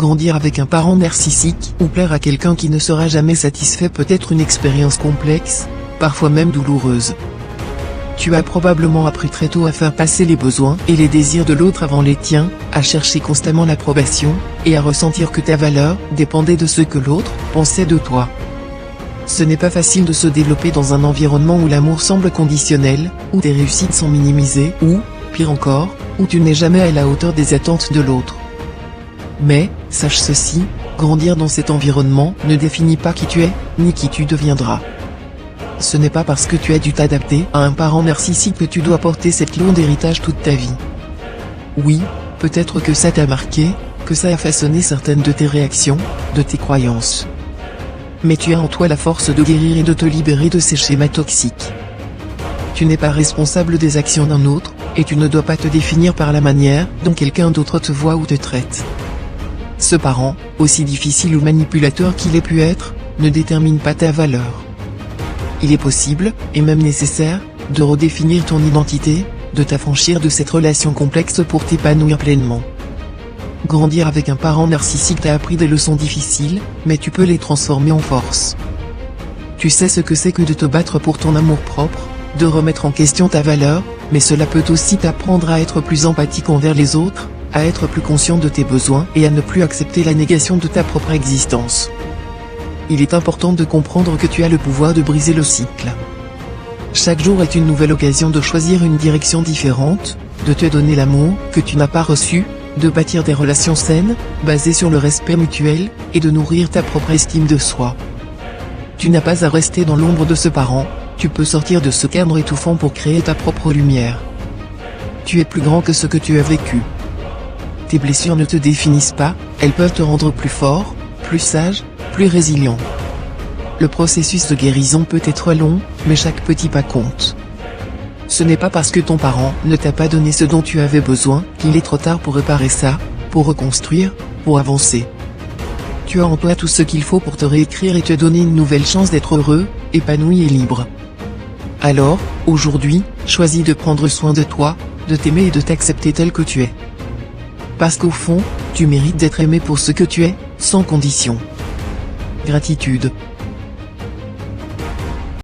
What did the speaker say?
Grandir avec un parent narcissique ou plaire à quelqu'un qui ne sera jamais satisfait peut être une expérience complexe, parfois même douloureuse. Tu as probablement appris très tôt à faire passer les besoins et les désirs de l'autre avant les tiens, à chercher constamment l'approbation, et à ressentir que ta valeur dépendait de ce que l'autre pensait de toi. Ce n'est pas facile de se développer dans un environnement où l'amour semble conditionnel, où tes réussites sont minimisées ou, pire encore, où tu n'es jamais à la hauteur des attentes de l'autre. Mais, sache ceci, grandir dans cet environnement ne définit pas qui tu es, ni qui tu deviendras. Ce n'est pas parce que tu as dû t'adapter à un parent narcissique que tu dois porter cette lourde héritage toute ta vie. Oui, peut-être que ça t'a marqué, que ça a façonné certaines de tes réactions, de tes croyances. Mais tu as en toi la force de guérir et de te libérer de ces schémas toxiques. Tu n'es pas responsable des actions d'un autre, et tu ne dois pas te définir par la manière dont quelqu'un d'autre te voit ou te traite. Ce parent, aussi difficile ou manipulateur qu'il ait pu être, ne détermine pas ta valeur. Il est possible, et même nécessaire, de redéfinir ton identité, de t'affranchir de cette relation complexe pour t'épanouir pleinement. Grandir avec un parent narcissique t'a appris des leçons difficiles, mais tu peux les transformer en force. Tu sais ce que c'est que de te battre pour ton amour-propre, de remettre en question ta valeur, mais cela peut aussi t'apprendre à être plus empathique envers les autres, à être plus conscient de tes besoins et à ne plus accepter la négation de ta propre existence. Il est important de comprendre que tu as le pouvoir de briser le cycle. Chaque jour est une nouvelle occasion de choisir une direction différente, de te donner l'amour que tu n'as pas reçu, de bâtir des relations saines, basées sur le respect mutuel, et de nourrir ta propre estime de soi. Tu n'as pas à rester dans l'ombre de ce parent, tu peux sortir de ce cadre étouffant pour créer ta propre lumière. Tu es plus grand que ce que tu as vécu. Tes blessures ne te définissent pas, elles peuvent te rendre plus fort, plus sage, plus résilient. Le processus de guérison peut être long, mais chaque petit pas compte. Ce n'est pas parce que ton parent ne t'a pas donné ce dont tu avais besoin qu'il est trop tard pour réparer ça, pour reconstruire, pour avancer. Tu as en toi tout ce qu'il faut pour te réécrire et te donner une nouvelle chance d'être heureux, épanoui et libre. Alors, aujourd'hui, choisis de prendre soin de toi, de t'aimer et de t'accepter tel que tu es. Parce qu'au fond, tu mérites d'être aimé pour ce que tu es, sans condition. Gratitude.